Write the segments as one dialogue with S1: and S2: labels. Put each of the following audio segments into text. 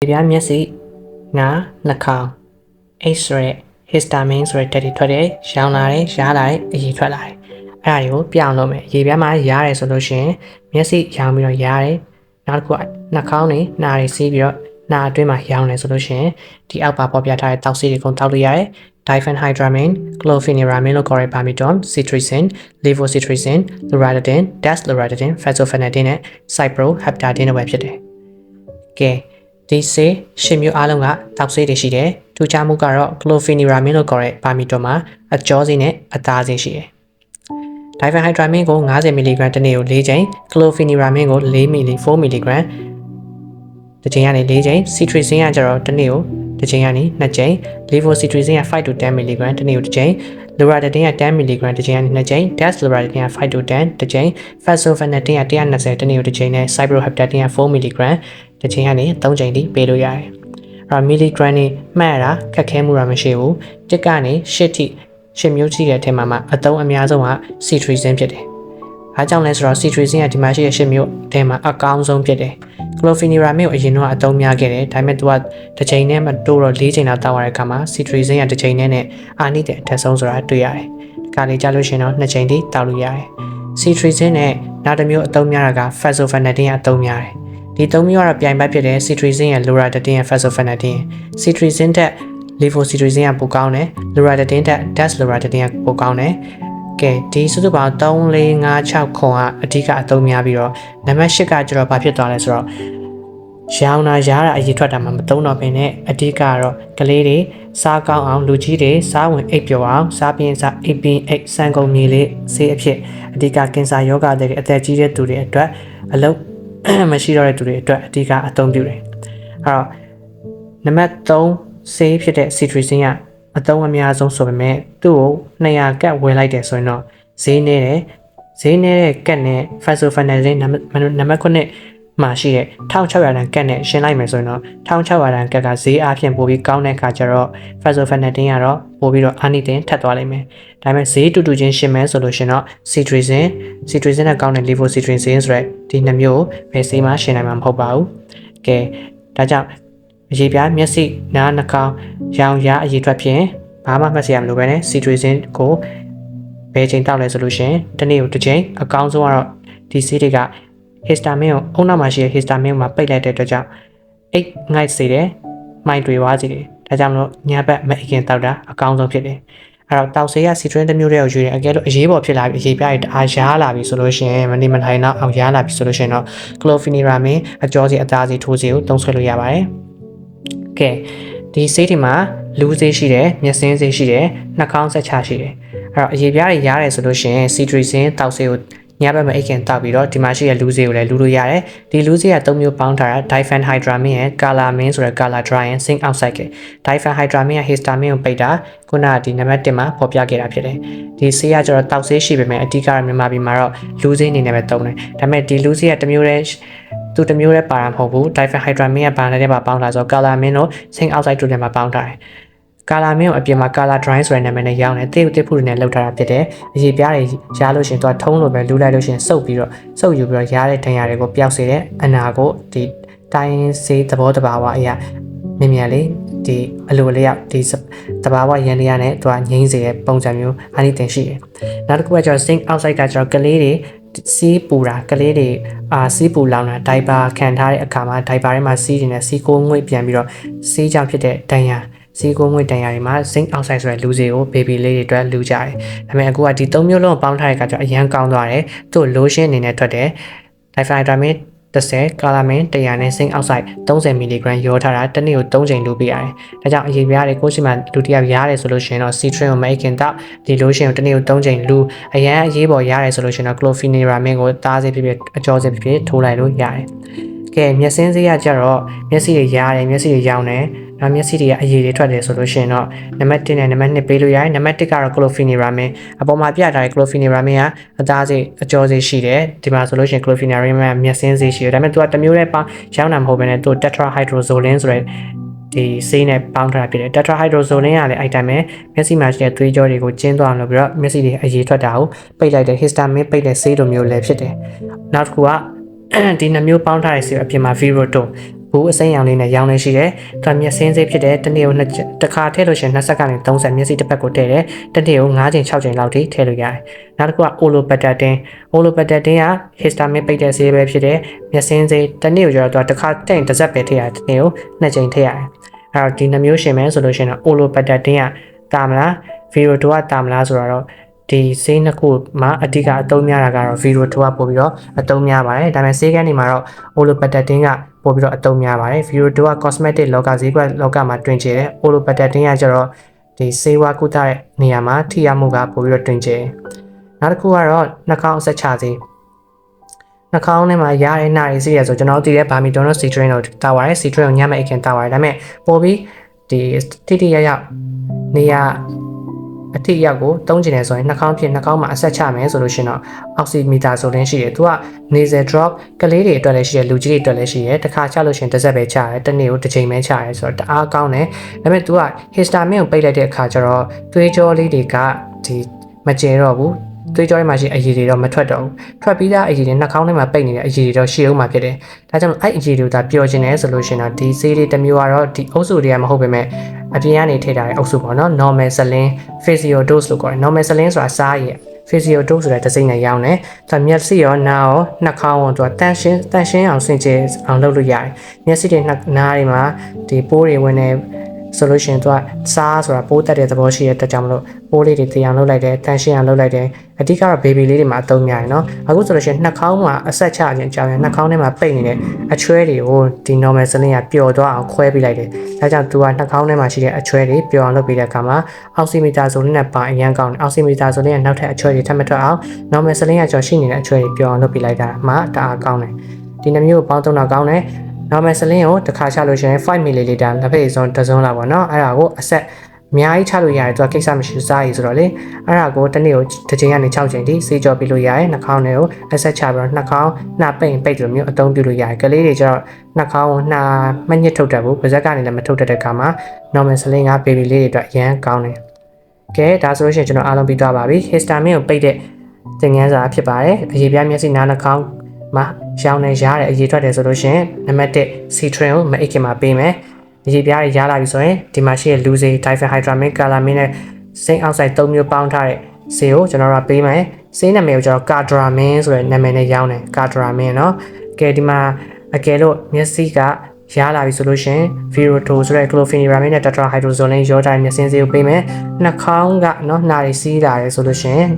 S1: ပြားမျက်စိနားနှာခေါင်း H ဆိုတဲ့ histamine ဆိုတဲ့ဓာတ်တွေထွက်တယ်ရောင်လာတယ်ရားလာတယ်အရည်ထွက်လာတယ်အဲ့ဒါတွေကိုပြောင်းလို့မယ်ရေပြားမှာရားတယ်ဆိုလို့ရှိရင်မျက်စိရောင်ပြီးတော့ရားတယ်နောက်တစ်ခုနှာခေါင်းနဲ့နားတွေစီးပြီးတော့နားအတွင်းမှာရောင်တယ်ဆိုလို့ရှိရင်ဒီအောက်ပါပေါ်ပြထားတဲ့တောက်စီတွေကိုတောက်လို့ရတယ် diphenhydramine, chlorpheniramine လို့ခေါ်တဲ့ Bamidone, cetirizine, levocetirizine, loratadine, desloratadine, fexofenadine နဲ့ cyproheptadine တို့ပဲဖြစ်တယ်။ကဲဒီဆေး10မျိုးအားလုံးကတောက်ဆေးတွေရှိတယ်။ထူးခြားမှုကတော့ chlorpheniramine လို့ခေါ်တဲ့ Bamidone မှာအကျောဆေးနဲ့အသားဆေးရှိတယ်။ diphenhydramine ကို50 mg တစ်နေ့ကို4ကြိမ် chlorpheniramine ကို4 mg တစ်ကြိမ်ကနေ4ကြိမ် cetirizine ကကျတော့တစ်နေ့ကိုတစ်ကြိမ်ကနေ2ကြိမ် levocetirizine က5 to 10 mg တစ်နေ့ကိုတစ်ကြိမ် loratadine က10 mg တစ်ကြိမ်ကနေ2ကြိမ် desloratadine က5 to 10တစ်ကြိမ် fexofenadine က120တစ်နေ့ကိုတစ်ကြိမ်နဲ့ cyproheptadine က4 mg တစ်ကြိမ်ကနေ3ကြိမ်ထိပေးလို့ရတယ်။အဲ့တော့ milligram နဲ့မှတ်ရတာခက်ခဲမှုတော့မရှိဘူး။တစ်ကနေ8ထိ10မျိုးရှိတဲ့အထက်မှာအသုံးအများဆုံးက cetirizine ဖြစ်တယ်။အားကြောင့်လဲဆိုတော့ cetirizine ကဒီမှာရှိတဲ့10မျိုးအထဲမှာအကောင်းဆုံးဖြစ်တယ်။ chlorpheniramine ကိုအရင်တော့အသုံးများခဲ့တယ်ဒါပေမဲ့သူကတစ်ချိန်နဲ့မတိုးတော့4ချိန်လောက်တောက်ရတဲ့အခါမှာ cetirizine ကတစ်ချိန်နဲ့အာနိတဲ့အထက်ဆုံးဆိုတာတွေ့ရတယ်။ဒီကနေ့ကြာလို့ရှိရင်တော့2ချိန်ထိတောက်လို့ရတယ်။ cetirizine နဲ့နောက်တစ်မျိုးအသုံးများတာက fexofenadine အသုံးများတယ်။ဒီ3မျိုးကတော့ပြိုင်ဘက်ဖြစ်တဲ့ cetirizine ရဲ့ loratadine ရဲ့ fexofenadine cetirizine တက် levocetirizine ကပိုကောင်းတယ် loratadine တက် desloratadine ကပိုကောင်းတယ်ကဲဒီစုစုပေါင်း3 4 5 6ခွန်ကအဓိကအသုံးများပြီးတော့နံပါတ်8ကကျတော့ဘာဖြစ်သွားလဲဆိုတော့ရောင်နာရားတာအရေးထွက်တာမှမသုံးတော့ဘဲနဲ့အဓိကတော့ကလေးတွေစားကောင်းအောင်လူကြီးတွေစားဝင်အိပ်ပျော်အောင်စားပြင်းစားအိပ်ပင်းအိပ်စံကုန်မြေလေးဆေးအဖြစ်အဓိကကင်ဆာယောဂတွေအသက်ကြီးတဲ့သူတွေအတွက်အလုပ်မရှိတော့တဲ့သူတွေအတွက်အဓိကအသုံးပြုတယ်အဲ့တော့နံပါတ်3ဆေးဖြစ်တဲ့ cetirizine ကအသုံးအများဆုံးဆိုပေမဲ့သူ့ကို200ကတ်ဝယ်လိုက်တယ်ဆိုရင်တော့ဈေးနည်းတဲ့ကတ်နဲ့ fexofenadine နံပါတ်9မှာရှိတဲ့1600တန်ကတ်နဲ့ရှင်းလိုက်မယ်ဆိုရင်တော့1600တန်ကတ်ကဈေးအားဖြင့်ပိုပြီးကောင်းတဲ့အခါကျတော့ fexofenadine ကတော့ပိုပြီးတော့အာနိသင်ထပ်သွားလိမ့်မယ်။ဒါပေမဲ့ဈေးတူတူချင်းရှင်းမယ်ဆိုလို့ရှင်တော့ cetirizine နဲ့ကောင်းတဲ့ levocetirizine ဆိုတဲ့ဒီ2မျိုးဘယ်ဈေးမှရှင်းနိုင်မှာမဟုတ်ပါဘူး။ကဲဒါကြောင့်အရေးပြမျက်စိနားနှာခေါင်းရောင်ရအရေးထွက်ဖြင့်ဘာမှမှတ်စရာမလိုပဲနဲ့ cetirizine ကိုဘယ်ချိန်တောက်လဲဆိုလို့ရှင်တစ်နေ့ကိုတစ်ချိန်အကောင်းဆုံးကတော့ဒီဆေးတွေက histamine ကိုအုံနောက်မှာရှိတဲ့ histamine မှာပိတ်လိုက်တဲ့အတွက်ကြောင့်အိတ်ငိုက်စေတယ်မှိုင်တွေဝါးစေတယ်ဒါကြောင့်မလို့ညဘက်မအိပ်ခင်တောက်တာအကောင်းဆုံးဖြစ်တယ်အဲ့တော့တောက်ဆေးက cetirizine တစ်မျိုးတည်းကိုယူတယ်အကယ်လို့အရေးပေါ်ဖြစ်လာပြီးအရေးပြရတဲ့အားရားလာပြီဆိုလို့ရှင်မနေမထိုင်တော့အောင်ရားလာပြီဆိုလို့ရှင်တော့ chlorpheniramine အကျောစီအသားစီထိုးစီကိုသုံးဆွဲလို့ရပါတယ်ကဲဒီဆေးတွေမှာလူးဆေးရှိတယ်မျက်စင်းဆေးရှိတယ်နှာခေါင်းဆက်ချရှိတယ်အဲ့တော့အရေပြားတွေရားတယ်ဆိုလို့ရှိရင် cetirizine တောက်ဆေးကိုညဘက်မှာအိတ်ခင်တောက်ပြီးတော့ဒီမှာရှိတဲ့လူးဆေးကိုလည်းလူးလို့ရတယ်ဒီလူးဆေးက3မျိုးပေါင်းထားတာ diphenhydramine ရဲ့ calamine ဆိုတဲ့ caladrine zinc oxide က diphenhydramine ရဲ့ histamine ကိုပိတ်တာခုနကဒီနံပါတ်1မှာပေါ်ပြခဲ့တာဖြစ်တယ်ဒီဆေးကကျတော့တောက်ဆေးရှိပေမဲ့အဓိကတော့မြန်မာပြည်မှာတော့လူးဆေးအနေနဲ့ပဲသုံးတယ်ဒါပေမဲ့ဒီလူးဆေးကတစ်မျိုးတည်းသူတစ်မျိုးတည်းပါတာမဟုတ်ဘူး diphenhydramine ကဘာနဲ့တည်းမှာပေါင်းထားဆိုတော့ calamine တို့ zinc oxide တို့နဲ့မှာပေါင်းထားတယ်calamine ကိုအပြင်မှာ caladrine ဆိုတဲ့နာမည်နဲ့ရောင်းတယ်တိဖုတွေနဲ့လောက်ထားတာဖြစ်တယ်အရေးပြားတွေရားလို့ရှင်သူကထုံးလို့ပဲလူလိုက်လို့ရှင်စုပ်ယူပြီးတော့ရားတဲ့ဒဏ်ရာတွေကိုပျောက်စေတဲ့အနာကိုဒီတိုင်းစေးသဘောတဘာဝအရာမြန်လေးဒီအလိုလျောက်ဒီတဘာဝရန်တရားနဲ့သူကငိမ့်စေတဲ့ပုံစံမျိုးအာနိသင်ရှိတယ်နောက်တစ်ခုကကျတော့ zinc oxide ကကျတော့ကလေးတွေစီးပူတာကလေးတွေစီးပူလောင်တာဒိုင်ပါခံထားတဲ့အခါမှာဒိုင်ပါထဲမှာစီးနေတဲ့စီးကိုငွေ့ပြန်ပြီးတော့စီးကြောင့်ဖြစ်တဲ့ဒဏ်ရာစီးကိုငွေ့တန်ရာတွေမှာ zinc oxide ဆိုတဲ့လူစီကို baby လေးတွေအတွက်လူကြတယ်။ဒါပေမဲ့အခုကဒီ3မျိုးလုံးပေါင်းထားတဲ့အခါကျတော့အရန်ကောင်းသွားတယ်။သူ့ lotion အနေနဲ့ထွက်တယ်။ diphenhydramine 30 calamine 100နဲ့ zinc oxide 30 mg ရောထားတာတစ်နေ့ကို3ချိန်လူပေးရတယ်။ဒါကြောင့်အရေးပြားတွေကိုရှိမှလူတစ်ယောက်ရားတယ်ဆိုလို့ရှိရင်တော့ citrin ကိုမအိတ်ခင်တောက်ဒီ lotion ကိုတစ်နေ့ကို3ချိန်လူအရန်အရေးပေါ်ရားတယ်ဆိုလို့ရှိရင်တော့ chlorpheniramine ကိုသားစေးဖြစ်ဖြစ်အကျော်စေးဖြစ်ဖြစ်ထိုးလိုက်လို့ရတယ်။ကဲမျက်စင်းစေးကကျတော့မျက်စိတွေရားတယ်မျက်စိတွေရောင်တယ်နောက်မျက်စိတွေကအရည်တွေထွက်တယ်ဆိုလို့ရှိရင်တော့နံပါတ်1နဲ့နံပါတ်2ပေးလို့ရတယ်နံပါတ်1ကတော့ chlorpheniramine အပေါ်မှာပြထားတဲ့ chlorpheniramine ကအသားစေးအကျော်စေးရှိတယ်ဒီမှာဆိုလို့ရှိရင် chlorpheniramine ကမျက်စင်းစေးရှိတယ်ဒါပေမဲ့သူကတစ်မျိုးတည်းပေါင်းရောင်းတာမဟုတ်ဘဲနဲ့သူ tetrahydrozoline ဆိုတဲ့ဒီဆေးနဲ့ပေါင်းထားတာဖြစ်တယ် tetrahydrozoline ကလည်းအဲ့တိုင်းပဲမျက်စိမှာရှိတဲ့သွေးကြောတွေကိုကျင်းသွားအောင်လုပ်ပြီးတော့မျက်စိတွေအရည်ထွက်တာကိုပိတ်လိုက်တဲ့ histamine ပိတ်တဲ့ဆေးလိုမျိုးလည်းဖြစ်တယ်နောက်တစ်ခုကဒီ2မျိုးပေါင်းထားတဲ့ဆေးအပြင်မှာ Viroton ဘူးအစိမ်းရောင်လေးနဲ့ရောင်းနေရှိတယ်သူကမျက်စင်းစေးဖြစ်တဲ့တနေ့ကိုတစ်ခါထည့်လို့ရှိရင်20ကနေ30မျက်စိတစ်ပတ်ကိုထည့်တယ်တနေ့ကို9ချိန်6ချိန်လောက်ထိထည့်လို့ရတယ်နောက်တစ်ခုက olopatadine olopatadine က histamine ပိတ်တဲ့ဆေးပဲဖြစ်တဲ့မျက်စင်းစေးတနေ့ကိုကျတော့သူကတစ်ခါထည့်တစ်စက်ပဲထည့်ရတယ်တနေ့ကို2ချိန်ထည့်ရတယ်အဲ့တော့ဒီနှမျိုးရှင်မယ်ဆိုလို့ရှိရင် olopatadine ကတာမလား Viroto ကတာမလားဆိုတော့ဒီဆေးနှစ်ခုမှာအဓိကအသုံးများတာကတော့ Viroto ကပို့ပြီးတော့အသုံးများပါတယ်ဒါပေမဲ့ဆေးကန်းတွေမှာတော့ olopatadine ကပို့ပြီးတော့အသုံးများပါတယ် Viroto က cosmetic လောကဈေးကွက်လောကမှာတွင်ကျတယ် olopatadine ကကျတော့ဒီဆေးဝါးကုသတဲ့နေရာမှာထိရောက်မှုကပို့ပြီးတော့တွင်ကျတယ်နောက်တစ်ခုကတော့နှာခေါင်းအဆက်ချဆေးနှာခေါင်းထဲမှာရတဲ့နှာရည်စီးရဆိုကျွန်တော်တို့တည်တဲ့ Bamidon Citrin ကိုတာဝါရဲ Citrin ကိုညမဲ့အိတ်ခင်တာဝါရဲဒါပေမဲ့ပို့ပြီးဒီတိရရောက်နေရာအထိရောက်ကိုတုံးကျင်နေဆိုရင်နှာခေါင်းဖြစ်နှာခေါင်းမှာအဆက်ချမယ်ဆိုလို့ရှိရင်တော့ oximeter ဆိုတဲ့ရှိတယ်သူက nasal drop ကလေးတွေအတွက်လည်းရှိတယ်လူကြီးတွေအတွက်လည်းရှိတယ်တစ်ခါချလို့ရှိရင်တစ်စက်ပဲချရတယ်တစ်နေ့ကိုတစ်ချိန်ပဲချရတယ်ဆိုတော့တအားကောင်းတယ်ဒါပေမဲ့သူက histamine ကိုပိတ်လိုက်တဲ့အခါကျတော့သွေးကြောလေးတွေကဒီမကျဲတော့ဘူးသွေးကြောတွေမှာရှိအရည်တွေတော့မထွက်တော့ဘူးထွက်ပြီးသားအရည်တွေနှာခေါင်းထဲမှာပိတ်နေတဲ့အရည်တွေတော့ရှိအောင်မှာဖြစ်တယ်ဒါကြောင့်အဲ့အရည်တွေကပျော်ကျင်တယ်ဆိုလို့ရှိရင်တော့ဒီဆေးလေးတစ်မျိုးကတော့ဒီအုပ်စုတွေကမဟုတ်ပေမဲ့အပြင်ကနေထည့်ထားတဲ့အုပ်စုပေါ့နော် normal saline physio dose လို့ခေါ်တယ် normal saline ဆိုတာစားရည် physio dose ဆိုတဲ့တစ်စိမ့်နဲ့ရောင်းတယ်ဆိုတော့မျက်စိရောနားရောနှာခေါင်းရောသူကတန်ရှင်းအောင်ဆင်ခြင်အောင်လုပ်လို့ရတယ်မျက်စိတွေနားတွေမှာဒီပိုးတွေဝင်နေဆိုလို့ရှိရင်သူကစားဆိုတာပိုးတက်တဲ့သဘောရှိတဲ့အတွက်ကြောင့်မလို့ပိုးလေးတွေတရားလုပ်လိုက်တယ်တန်ရှင်းအောင်လုပ်လိုက်တယ်အဓိကတော့ baby လေးတွေမှာအသုံးများတယ်နော်အခုဆိုလို့ရှိရင်နှာခေါင်းမှာအဆက်ချခြင်းကြောင့်နှာခေါင်းထဲမှာပိတ်နေတဲ့အချွဲတွေကိုဒီ normal saline ကပျော်သွားအောင်ခွဲပေးလိုက်တယ်ဒါကြောင့်သူကနှာခေါင်းထဲမှာရှိတဲ့အချွဲတွေပျော်အောင်လုပ်ပေးတဲ့အခါမှာ oximeter ဆိုတဲ့ပါအရန်ကောင်းတယ် oximeter ဆိုတဲ့နောက်ထပ်အချွဲတွေထပ်မထွက်အောင် normal saline ကကြော်ရှိနေတဲ့အချွဲတွေပျော်အောင်လုပ်ပေးလိုက်တာမှတအားကောင်းတယ်ဒီနှမျိုးကိုပေါင်းသုံးတာကောင်းတယ်normal saline ကိုတစ်ခါချလို့ရှိရင်5 ml လက်ဖက်ရည်စွန်းတစ်စုံလောက်ပေါ့နော်အဲ့ဒါကိုအဆက်အများကြီးချလို့ရတယ်သူကကိစ္စမရှိစားရည်ဆိုတော့လေအဲ့ဒါကိုတစ်နေ့ကိုတစ်ချိန်ကနေ6ချိန်ထိစေးကြောပြီးလို့ရတယ်နှာခေါင်းတွေကိုအဆက်ချပြီးတော့နှာခေါင်းနှာပိတ်ပိတ်လိုမျိုးအသုံးပြုလို့ရတယ်ကလေးတွေကျတော့နှာခေါင်းကိုနှာမညှစ်ထုတ်တတ်ဘူးပါးစပ်ကနေလည်းမထုတ်တတ်တဲ့အခါမှာ normal saline က baby လေးတွေအတွက်အရန်ကောင်းတယ်ကဲဒါဆိုလို့ရှိရင်ကျွန်တော်အားလုံးပြီးသွားပါပြီ histamine ကိုပိတ်တဲ့သင်ခန်းစာဖြစ်ပါတယ်အရေးပြမျက်စိနားနှာခေါင်းမှာရောင်းနေရတဲ့အရေးထွက်တယ်ဆိုလို့ရှိရင်နံပါတ်1 Citrin ကိုမအိတ်ခင်မှာပေးမယ်အရေးပြားရလာပြီဆိုရင်ဒီမှာရှိတဲ့လူစေ diphenhydramine calamine နဲ့ zinc oxide 3မျိုးပေါင်းထားတဲ့ဆေးကိုကျွန်တော်တို့ပေးမယ်ဆေးနာမည်ကိုကျွန်တော် Cardramine ဆိုတဲ့နာမည်နဲ့ရောင်းတယ် Cardramine เนาะကဲဒီမှာအကယ်လို့မျက်စိကရလာပြီဆိုလို့ရှိရင် Viroto ဆိုတဲ့ chlorpheniramine နဲ့ tetrahydrozoline ရောတိုင်းမျက်စင်းဆေးကိုပေးမယ်နှာခေါင်းကเนาะနှာရည်စီးလာတယ်ဆိုလို့ရှိရင်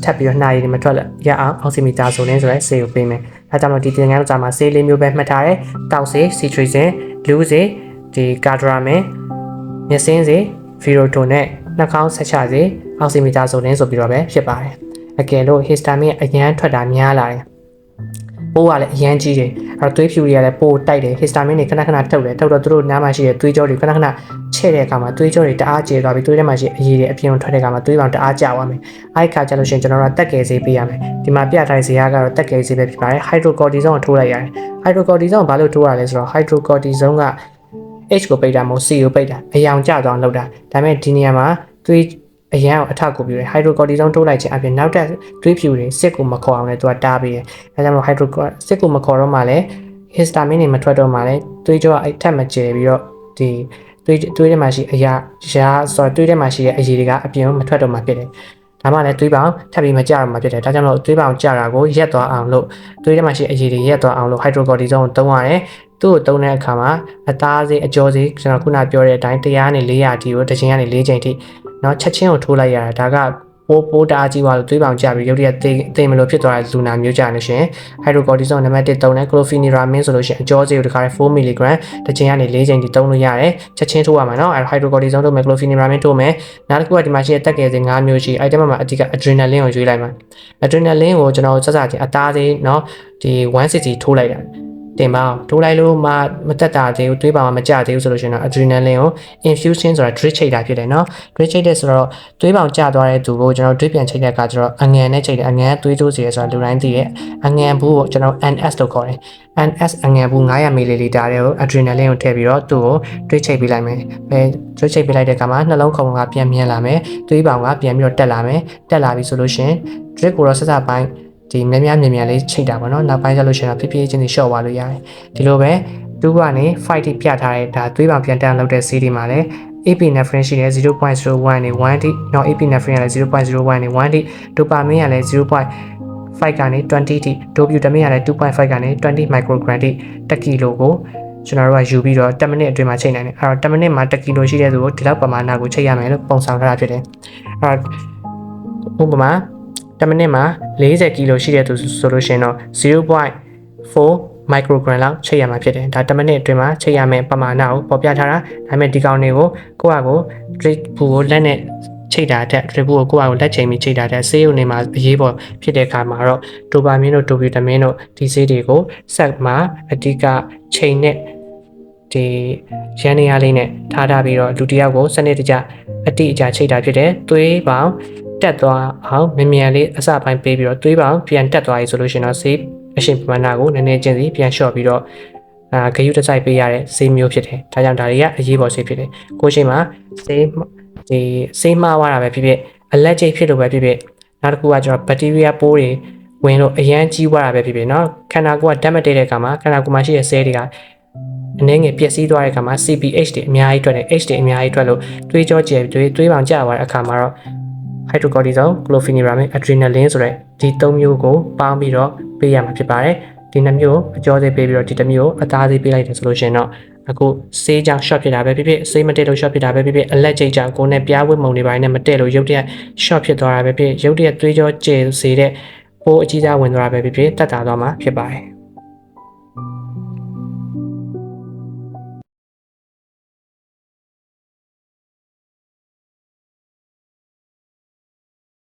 S1: ထပ်ပြီးတော့နှာရည်တွေမထွက်ရအောင် oximeter ဆိုတဲ့ဆေးကိုပေးမယ်အဲကြောင့်ဒီသင်ခန်းစာမှာဆေးလေးမျိုးပဲမှတ်ထားတယ်တောက်ဆေး Citrizin လူစေဒီ Cardramine မျက်စင်းစေ Viroto နဲ့နှာခေါင်းဆက်ချစေ oximeter ဆိုပြီးတော့ပဲဖြစ်ပါတယ်အကယ်လို့ histamine အရန်ထွက်တာများလာတယ်ပိုးကလည်းအရန်ကြီးတယ်အဲ့တော့သွေးဖြူတွေကလည်းပိုးတိုက်တယ် histamine တွေခဏခဏထုတ်တယ်ထုတ်တော့သူတို့နားမှာရှိတဲ့သွေးကြောတွေခဏခဏချဲ့တဲ့အခါမှာသွေးကြောတွေတအားကျသွားပြီးသွေးထဲမှာရှိအရည်တွေအပြင်ထွက်တဲ့အခါမှာသွေးပေါင်တအားကျသွားမယ်အဲ့ခါကျလို့ရှိရင်ကျွန်တော်တို့တက်ကယ်ဆေးပေးရမယ်ဒီမှာပြထားတဲ့ဈေးကတော့တက်ကယ်ဆေးပဲဖြစ်ပါတယ် hydrocortisone ကိုထိုးလိုက်ရတယ် hydrocortisone ဘာလို့ထိုးရလဲဆိုတော့ hydrocortisone က H ကိုပိတ်တာမဟုတ် C ကိုပိတ်တာအယောင်ကျသွားအောင်လုပ်တာဒါပေမဲ့ဒီနေရာမှာသွေးအရန်ကိုအထောက်ကိုပြုတယ် hydrocortisone ထိုးလိုက်ခြင်းအပြင်နောက်ထပ်သွေးဖြူတွေစစ်ကိုမခေါ်အောင်လည်းသူကတားပေးတယ်အဲဒါကြောင့် စစ်ကိုမခေါ်တော့မှလည်း histamine တွေမထွက်တော့မှလည်းသွေးကြောအဲ့ထက်မကျပြီးတော့ဒီသွေးထဲမှာရှိအရာဆိုတော့သွေးထဲမှာရှိတဲ့အရည်တွေကအပြင်မထွက်တော့မှဖြစ်တယ်ဒါမှလည်းသွေးပေါင်ထပ်ပြီးမကျတော့မှဖြစ်တယ်ဒါကြောင့်မို့သွေးပေါင်ကျတာကိုရက်သွားအောင်လို့သွေးထဲမှာရှိအရည်တွေရက်သွားအောင်လို့ hydrocortisone ကိုသုံးရတယ်သူ့ကိုသုံးတဲ့အခါမှာအသားစေးအကျော်စေးကျွန်တော်ခုနပြောတဲ့အတိုင်း100နဲ့400တီကိုတစ်ချိန်ကနေ4ချိန်ထိเนาะချက်ချင်းကိုထိုးလိုက်ရတာဒါကပိုးတအားကြီးသွားလို့သွေးပေါင်ကျပြီးရုပ်တရက်သိမလို့ဖြစ်သွားတဲ့လူနာမျိုးကြနေရှင် hydrocortisone နံပါတ်1သုံးတယ် chlorpheniramine ဆိုလို့ရှိရင်အကျော်စေးကိုတစ်ခါ4 mg တစ်ချိန်ကနေ4ချိန်ထိသုံးလို့ရတယ်ချက်ချင်းထိုးရမှာเนาะအဲ hydrocortisone ထိုးမယ် chlorpheniramine ထိုးမယ်နောက်တစ်ခုကဒီမှာရှိတဲ့တက်ကယ်စေး5မျိုးရှိအဲ့ဒီမှာအဓိက adrenaline ကိုရွေးလိုက်မှာ adrenaline ကိုကျွန်တော်စစချင်းအသားစေးเนาะဒီ160ထိုးလိုက်တာတင်ပါအောင်ထိုးလိုက်လို့မတက်တာသေးဘူးသွေးပါမကျသေးဘူးဆိုလို့ရှိရင်တော့ adrenaline ကို infusion ဆိုတာ drip ချိတ်တာဖြစ်တယ်เนาะ drip ချိတ်တဲ့ဆိုတော့သွေးပေါင်ကျသွားတဲ့သူကိုကျွန်တော် drip ပြန်ချိတ်တဲ့အခါကျတော့အငန်နဲ့ချိတ်တယ်အငန်ကသွေးတိုးစီရဆိုတာလူတိုင်းသိတယ်အငန်ဘူးကိုကျွန်တော် NS လို့ခေါ်တယ် NS အငန်ဘူး900 ml တဲ့ကို adrenaline ကိုထည့်ပြီးတော့သူ့ကို drip ချိတ်ပေးလိုက်မယ်drip ချိတ်ပေးလိုက်တဲ့အခါမှာနှလုံးခုန်ကပြန်မြင်လာမယ်သွေးပေါင်ကပြန်ပြီးတော့တက်လာမယ်တက်လာပြီဆိုလို့ရှိရင် drip ကိုတော့ဆက်စပိုင်းဒီများများမြန်မြန်လေးချိတ်တာပေါ့နော်နောက်ပိုင်းကျလို့ရှိရင်တော့ဖြည်းဖြည်းချင်းရှော့သွားလို့ရတယ်ဒီလိုပဲ 2ကနေ 5 ထိပြထားတဲ့ဒါသွေးပေါင်ပြန်တက်လောက်တဲ့ဆေးတွေမှာလည်း epinephrine ရှိတယ် 0.01 နဲ့1ထိနောက် epinephrine ကလည်း 0.01 နဲ့1ထိ dopamine ကလည်း 0.5 ကနေ20ထိ dopamine ကလည်း 2.5 ကနေ20 microgram ထိ1ကီလိုကိုကျွန်တော်တို့ကယူပြီးတော့10မိနစ်အတွင်းမှာချိန်နိုင်တယ်အဲ့တော့10မိနစ်မှာ1ကီလိုရှိတဲ့သူကိုဒီလောက်ပမာဏကိုချိန်ရမယ်လို့ပုံဆောင်ထားတာဖြစ်တယ်အဲ့တော့ဥပမာ10မိနစ်မှာ40ကီလိုရှိတဲ့သူဆိုလို့ရှိရင်တော့ 0.4 microgram လောက်ချိန်ရမှာဖြစ်တယ်ဒါ10မိနစ်အတွင်းမှာချိန်ရမယ်ပမာဏကိုပေါ်ပြထားတာဒါပေမဲ့ဒီကောင်တွေကိုကိုယ့်ဟာကို drip ဘူးကိုလက်နဲ့ချိန်တာတဲ့ drip ဘူးကိုယ့်ဟာကိုလက်ချိန်ပြီးချိန်တာတဲ့ဆေးရုံတွေမှာအရေးပေါ်ဖြစ်တဲ့အခါမှာတော့ dopamine တို့ dopamine တို့ဒီဆေးတွေကိုဆက်မှာအဓိကချိန်နဲ့ဒီရန်နေရလေးနဲ့ထားပြီးတော့လူတစ်ယောက်ကိုစနစ်တကျအတိအကျချိန်တာဖြစ်တယ်သွေးပေါင်တက်သွားအောင်မြန်လေးအစပိုင်းပေးပြီးတော့သွေးပေါင်ပြန်တက်သွားပြီဆိုလို့ရှိရင်တော့ဆေးအရှင်ပမာဏကိုနည်းနည်းချင်းစီပြန်လျှော့ပြီးတော့ဂရုတစိုက်ပေးရတဲ့ဆေးမျိုးဖြစ်တယ်ဒါကြောင့်ဒါတွေကအရေးပေါ်ဆေးဖြစ်တယ်ကိုရှိမှာဆေးမှားသွားတာပဲဖြစ်ဖြစ်အလက်ကျိတ်ဖြစ်လို့ပဲဖြစ်ဖြစ်နောက်တစ်ခုကကျွန်တော်ဘက်တီးရီးယားပိုးတွေဝင်လို့အရန်ကြီးသွားတာပဲဖြစ်ဖြစ်เนาะခန္ဓာကိုယ်ကဓာတ်မတည့်တဲ့အခါမှာခန္ဓာကိုယ်မှာရှိတဲ့ဆဲတွေကအနည်းငယ်ပျက်စီးသွားတဲ့အခါမှာ CPH တွေအများကြီးထွက်တယ် H တွေအများကြီးထွက်လို့သွေးကြောကျယ်သွေးပေါင်ကျသွားတဲ့အခါမှာတော့ hydrocortisone, chlorpheniramine, adrenaline ဆိုတဲ့ဒီ၃မျိုးကိုပေါင်းပြီးတော့ပေးရမှာဖြစ်ပါတယ်ဒီနှမျိုးအကျော်သေးပေးပြီးတော့ဒီတစ်မျိုးအသားသေးပေးလိုက်တယ်ဆိုလို့ရှိရင်တော့အခုဆေးကြောင့် short ဖြစ်တာပဲဖြစ်ဖြစ်ဆေးမတည့်လို့ short ဖြစ်တာပဲဖြစ်ဖြစ်အလက်ကျိတ်ကြောင့်ကိုယ်နဲ့ပြားဝတ်မုံတွေပိုင်းနဲ့မတည့်လို့ရုပ်တရက် short ဖြစ်သွားတာပဲဖြစ်ရုပ်တရက်သွေးကြောကျယ်စေတဲ့ပိုးအကြီးစားဝင်သွားတာပဲဖြစ်ဖြစ်တက်တာသွားမှာဖြစ်ပါတယ်